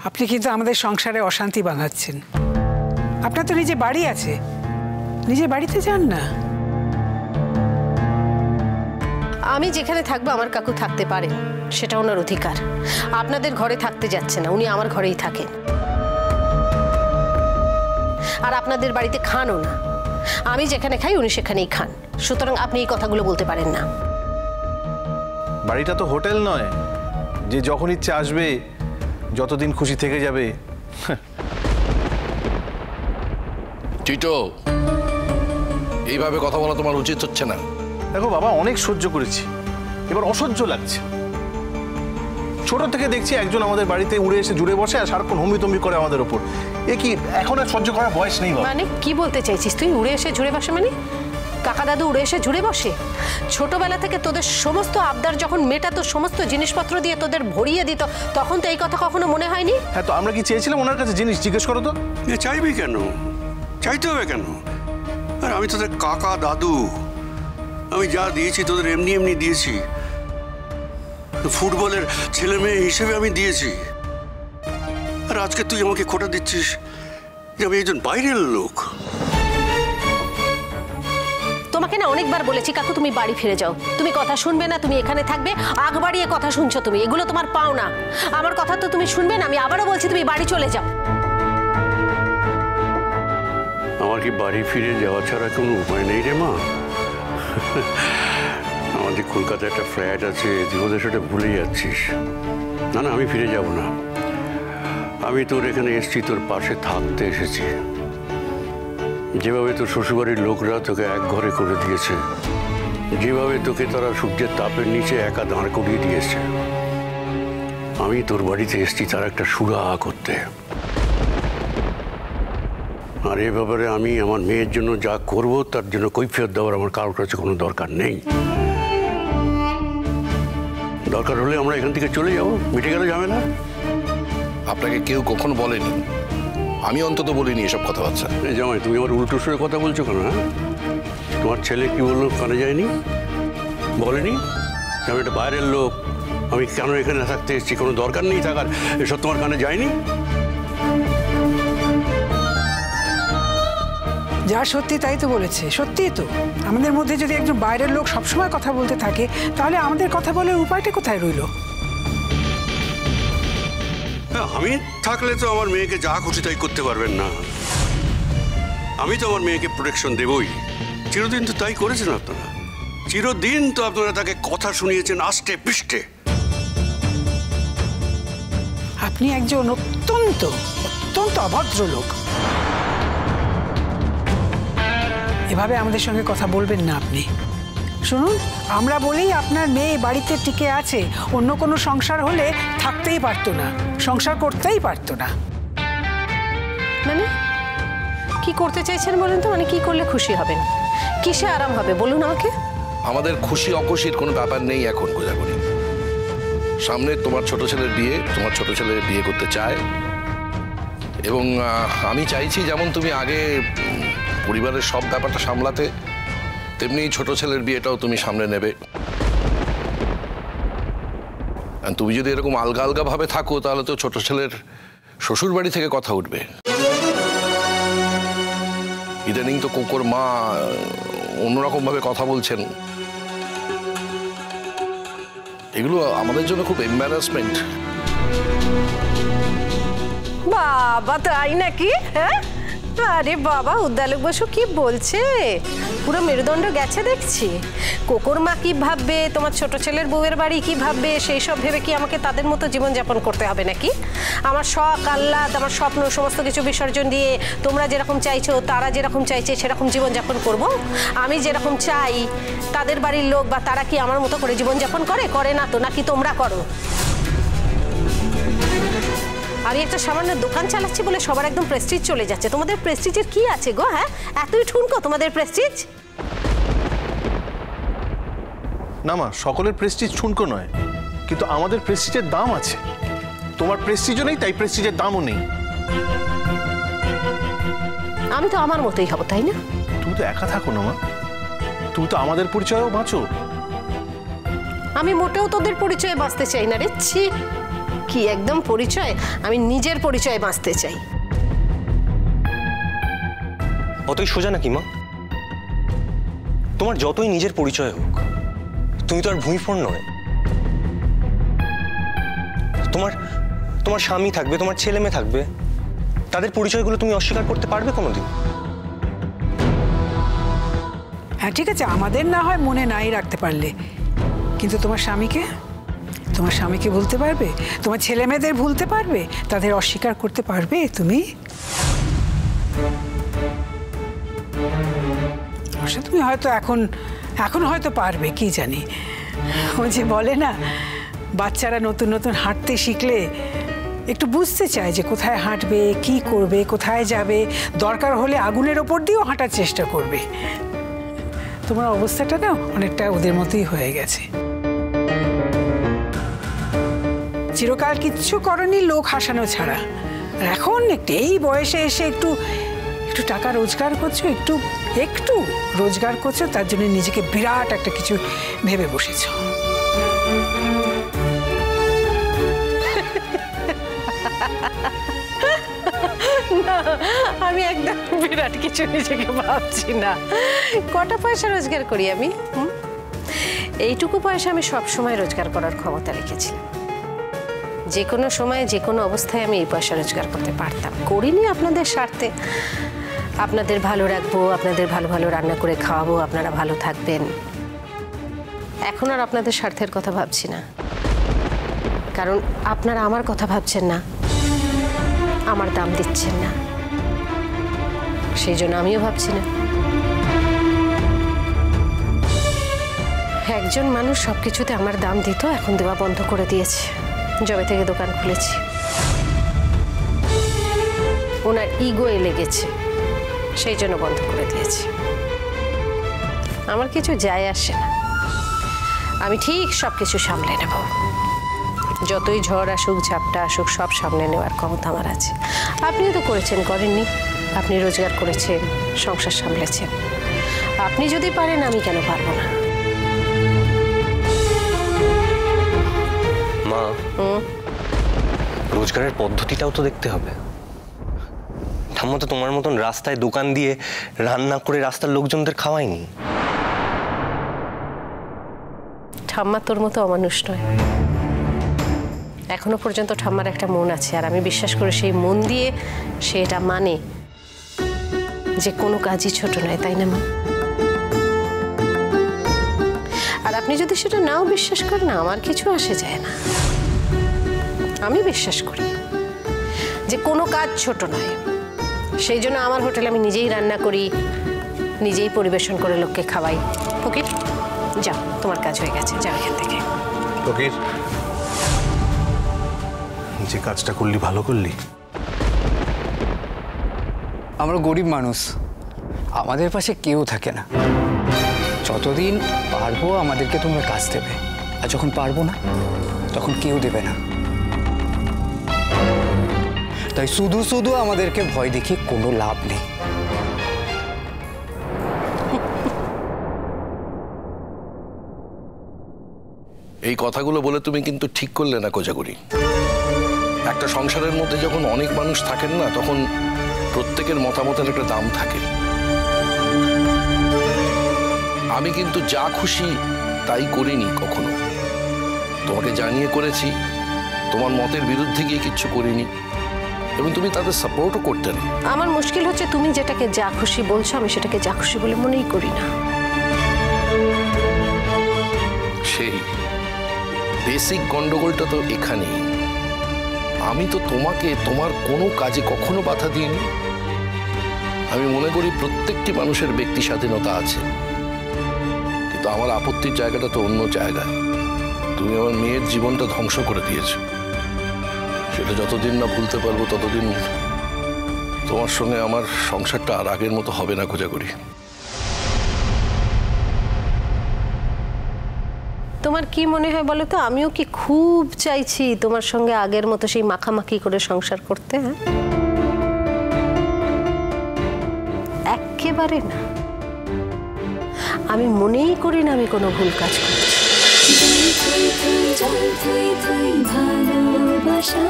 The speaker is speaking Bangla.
আপনি কিন্তু আমাদের সংসারে অশান্তি বাঁধাচ্ছেন। আপনার তো নিজে বাড়ি আছে, নিজে বাড়িতে যান না। আমি যেখানে থাকবো আমার কাকু থাকতে পারেন, সেটা ওনার অধিকার। আপনাদের ঘরে থাকতে যাচ্ছে না, উনি আমার ঘরেই থাকেন। আর আপনাদের বাড়িতে খানও না। আমি যেখানে খাই উনি সেখানেই খান, সুতরাং আপনি এই কথাগুলো বলতে পারেন না। বাড়িটা তো হোটেল নয় যে যখন ইচ্ছে আসবে, যতদিন খুশি থেকে যাবে। টিটো, এইভাবে কথা বলা তোমার উচিত হচ্ছে না। দেখো বাবা, অনেক সহ্য করেছি, এবার অসহ্য লাগছে। ছোট থেকে দেখছি একজন আমাদের বাড়িতে উড়ে এসে জুড়ে বসে আর সারাক্ষণ হমিতমি করে আমাদের ওপর। এ কি এখন আর সহ্য করার বয়স নেই বাবা? মানে কি বলতে চাইছিস তুই? উড়ে এসে জুড়ে বসে মানে? কাকা দাদু উড়ে এসে জুড়ে বসে? ছোটবেলা থেকে তোদের সমস্ত আবদার যখন মেটাতো, সমস্ত জিনিসপত্র দিয়ে তোদের ভরিয়ে দিত, তখন তো এই কথা কখনো মনে হয়নি? হ্যাঁ, তো আমরা কি চেয়েছিলাম ওনার কাছে জিনিস? জিজ্ঞেস করো তো। চাইবি কেন? চাইতে হবে কেন? আর আমি তোদের কাকা দাদু, আমি যা দিয়েছি তোদের এমনি এমনি দিয়েছি। ফুটবলের ছেলে মেয়ে হিসেবে আমি দিয়েছি। আর আজকে তুই আমাকে খোঁটা দিচ্ছিস যে আমি একজন বাইরের লোক। তোমাকে না অনেকবার বলেছি কাকু তুমি বাড়ি ফিরে যাও, তুমি কথা শুনবে না, তুমি এখানে থাকবে, আগ বাড়িয়ে কথা শুনছো তুমি, এগুলো তোমার পাও না। আমার কথা তো তুমি শুনবে না, আমি আবারও বলছি তুমি বাড়ি চলে যাও। আমার কি বাড়ি ফিরে যাওয়া ছাড়া কোনো উপায় নেই রে মা? আমাদের কলকাতায় একটা ফ্ল্যাট আছে, তুই ওদের সেটা ভুলে যাচ্ছিস। না না, আমি ফিরে যাব না। আমি তোর এখানে এসেছি তোর পাশে থাকতে এসেছি। যেভাবে তোর শ্বশুরবাড়ির লোকরা তোকে এক ঘরে করে দিয়েছে, যেভাবে তোকে তারা সূর্যের তাপের নিচে একা দাঁড় করিয়ে দিয়েছে, আমি তোর বাড়িতে এসেছি তার একটা সুরাহা করতে। আর এ ব্যাপারে আমি আমার মেয়ের জন্য যা করব তার জন্য কৈফিয়ত দেওয়ার আমার কারোর কাছে কোনো দরকার নেই। দরকার হলে আমরা এখান থেকে চলে যাবো, মিটে গেল ঝামেলা। আপনাকে কেউ কখনো বলেনি, আমি অন্তত বলিনি এসব কথাবার্তা। এই জামাই, তুমি আমার উল্টো সুরে কথা বলছো কেন? হ্যাঁ, তোমার ছেলে কি বললো কানে যায়নি? বলেনি আমি একটা বাইরের লোক, আমি কেন এখানে থাকতে এসেছি, কোনো দরকার নেই থাকার, এসব তোমার কানে যায়নি? যা সত্যি তাই তো বলেছে, সত্যিই তো। আমাদের মধ্যে যদি একজন বাইরের লোক সবসময় কথা বলতে থাকে, তাহলে আমাদের কথা বলার উপায়টা কোথায় রইল? আমি থাকলে তো আমার মেয়েকে যা খুশি তাই করতে পারবেন না। আমি তো আমার মেয়েকে প্রোটেকশন দেবই। চিরদিন তো তাই করেছেন আপনারা, চিরদিন তো আপনারা তাকে কথা শুনিয়েছেন আষ্টে পৃষ্ঠে। আপনি একজন অত্যন্ত অত্যন্ত অভদ্র লোক। এভাবে আমাদের সঙ্গে কথা বলবেন না আপনি। শুনুন, আমরা বলেই আপনার মেয়ে বাড়িতে টিকে আছে, অন্য কোনো সংসার হলে থাকতেই পারতো না, সংসার করতেই পারতো না। মানে কি করতে চাইছেন বলুন তো? মানে কি করলে খুশি হবেন, কিসে আরাম হবে বলুন আমাকে? আমাদের খুশি অখুশির কোনো ব্যাপার নেই এখন কোজাগরি। সামনে তোমার ছোট ছেলের বিয়ে, তোমার ছোট ছেলে বিয়ে করতে চায়, এবং আমি চাইছি যেমন তুমি আগে পরিবারের সব ব্যাপারটা সামলাতে, তেমনি ছোট ছেলের বিয়েটাও তুমি সামনে নেবে। তুমি যদি এরকম আলগা আলগা ভাবে থাকো, তাহলে তো ছোট ছেলের শ্বশুর বাড়ি থেকে কথা উঠবে। ইদানিং তো কোকোর মা অন্যরকম ভাবে কথা বলছেন, এগুলো আমাদের জন্য খুব এম্বারাসমেন্ট। বাবা, তাই নাকি? হ্যাঁ, আরে বাবা, উদ্দালক বসু কি বলছে, পুরো মেরুদণ্ড গেছে দেখছি। কোকোর মা কি ভাববে, তোমার ছোট ছেলের বউয়ের বাড়ি কি ভাববে, সেই সব ভেবে কি আমাকে তাদের মতো জীবনযাপন করতে হবে নাকি? আমার শখ আহ্লাদ, আমার স্বপ্ন সমস্ত কিছু বিসর্জন দিয়ে তোমরা যেরকম চাইছো, তারা যেরকম চাইছে সেরকম জীবনযাপন করব? আমি যেরকম চাই তাদের বাড়ির লোক বা তারা কি আমার মতো করে জীবনযাপন করে? করে না তো, নাকি তোমরা করো? আমি একটা সামান্য দোকান চালাচ্ছি বলে সবার একদম প্রেস্টিজ চলে যাচ্ছে। তোমাদের প্রেস্টিজের কি আছে গো? হ্যাঁ, এতই ঠুনকো তোমাদের প্রেস্টিজ? না মা, সকলের প্রেস্টিজ ঠুনকো নয়, কিন্তু আমাদের প্রেস্টিজের দাম আছে। তোমার প্রেস্টিজও নেই, তাই প্রেস্টিজের দামও নেই। আমি তো আমার মতোই হব, তাই না? তুমি তো একা থাকো না মা, তুমি তো আমাদের পরিচয়েও বাঁচো। আমি মোটেও তোদের পরিচয়ে বাঁচতে চাই না রে। ছি, কি একদম পরিচয়? আমি নিজের পরিচয় বাঁচতে চাই। অতই সোজা নাকি মা? তোমার যতই নিজের পরিচয় হোক, তুমি তো আর ভূঁইফোড় নয়। তোমার স্বামী থাকবে, তোমার ছেলে মেয়ে থাকবে, তাদের পরিচয়গুলো তুমি অস্বীকার করতে পারবে কোনোদিন? হ্যাঁ ঠিক আছে, আমাদের না হয় মনে নাই রাখতে পারলে, কিন্তু তোমার স্বামীকে ভুলতে পারবে? তোমার ছেলে মেয়েদের ভুলতে পারবে? তাদের অস্বীকার করতে পারবে তুমি? তুমি হয়তো এখন হয়তো পারবে, কি জানি। ও যে বলে না, বাচ্চারা নতুন নতুন হাঁটতে শিখলে একটু বুঝতে চায় যে কোথায় হাঁটবে, কি করবে, কোথায় যাবে, দরকার হলে আগুনের ওপর দিয়েও হাঁটার চেষ্টা করবে। তোমার অবস্থাটা না অনেকটা ওদের মতোই হয়ে গেছে। চিরকাল কিচ্ছু করনি লোক হাসানো ছাড়া, আর এখন এই বয়সে এসে একটু টাকা রোজগার করছো, একটু রোজগার করছো, তার জন্য নিজেকে বিরাট একটা কিছু ভেবে বসেছো। না, আমি একদম বিরাট কিছু নিজেকে ভাবছি না। কটা পয়সা রোজগার করি আমি? এইটুকু পয়সা আমি সব সময় রোজগার করার ক্ষমতা রেখেছিলাম। যে কোনো সময় যে কোনো অবস্থায় আমি এই পয়সা রোজগার করতে পারতাম। করিনি আপনাদের স্বার্থে, আপনাদের ভালো রাখবো, আপনাদের ভালো ভালো রান্না করে খাওয়াবো, আপনারা ভালো থাকবেন। এখন আর আপনাদের স্বার্থের কথা ভাবছি না, কারণ আপনারা আমার কথা ভাবছেন না, আমার দাম দিচ্ছেন না, সেই জন্য আমিও ভাবছি না। একজন মানুষ সবকিছুতে আমার দাম দিত, এখন দেওয়া বন্ধ করে দিয়েছে যবে থেকে দোকান খুলেছি। ওনার ইগোয়ে লেগেছে, সেই জন্য বন্ধ করে দিয়েছে। আমার কিছু যায় আসে না, আমি ঠিক সব কিছু সামলে নেব। যতই ঝড় আসুক, ঝাপটা আসুক, সব সামলে নেওয়ার ক্ষমতা আমার আছে। আপনিও তো করেননি? আপনি রোজগার করেছেন, সংসার সামলেছেন। আপনি যদি পারেন, আমি কেন পারবো না? মা, রোজগারের পদ্ধতিটাও তো দেখতে হবে। ঠাম্মা তো তোমার মতন রাস্তায় দোকান দিয়ে রান্না করে রাস্তার লোকজনদের খাওয়ায়নি। ঠাম্মা তোর মতো অমানুষ নয়। এখনো পর্যন্ত ঠাম্মার একটা মন আছে, আর আমি বিশ্বাস করি সেই মন দিয়ে সে এটা মানে যে কোনো কাজই ছোট নয়, তাই না মা? আর আপনি যদি সেটা নাও বিশ্বাস করেন, আমার কিছু আসে যায় না। আমি বিশ্বাস করি যে কোনো কাজ ছোট নয়। সেই জন্য আমার হোটেলে আমি নিজেই রান্না করি, নিজেই পরিবেশন করে লোককে খাওয়াই। ফকির, যাও, তোমার কাজ হয়ে গেছে, যাও এখান থেকে। ফকির, যে কাজটা করলি ভালো করলি। আমরা গরিব মানুষ, আমাদের পাশে কেউ থাকে না। যতদিন পারবো আমাদেরকে তোমরা কাজ দেবে, আর যখন পারবো না তখন কেউ দেবে না। তাই শুধু আমাদেরকে ভয় দেখিয়ে কোনো লাভ নেই। এই কথাগুলো বলে তুমি কিন্তু ঠিক করলে না কোজাগরি। একটা সংসারের মধ্যে যখন অনেক মানুষ থাকেন না, তখন প্রত্যেকের মতামতের একটা দাম থাকে। আমি কিন্তু যা খুশি তাই করিনি কখনো। তোমাকে জানিয়ে করেছি, তোমার মতের বিরুদ্ধে গিয়ে কিচ্ছু করিনি, এবং তুমি তাদের সাপোর্টও করতে না। আমার মুশকিল হচ্ছে, তুমি যেটাকে যা খুশি বলছো, আমি সেটাকে যা খুশি বলে মনেই করি না। সেই বেসিক গন্ডগোলটা তো এখানেই। আমি তো তোমাকে তোমার কোনো কাজে কখনো বাধা দিইনি। আমি মনে করি প্রত্যেকটি মানুষের ব্যক্তি স্বাধীনতা আছে, কিন্তু আমার আপত্তির জায়গাটা তো অন্য জায়গায়। তুমি আমার মেয়ের জীবনটা ধ্বংস করে দিয়েছো। সেটা যতদিন না ভুলতে পারবো, ততদিন তোমার সঙ্গে আমার সংসারটা আর আগের মতো হবে না কোজাগরি। তোমার কি মনে হয় বলো তো? আমিও কি খুব চাইছি তোমার সঙ্গে আগের মতো সেই মাখামাখি করে সংসার করতে? হ্যাঁ, একেবারে না। আমি মনেই করি না আমি কোনো ভুল কাজ করছি। জল থই থই ভালোবাসা।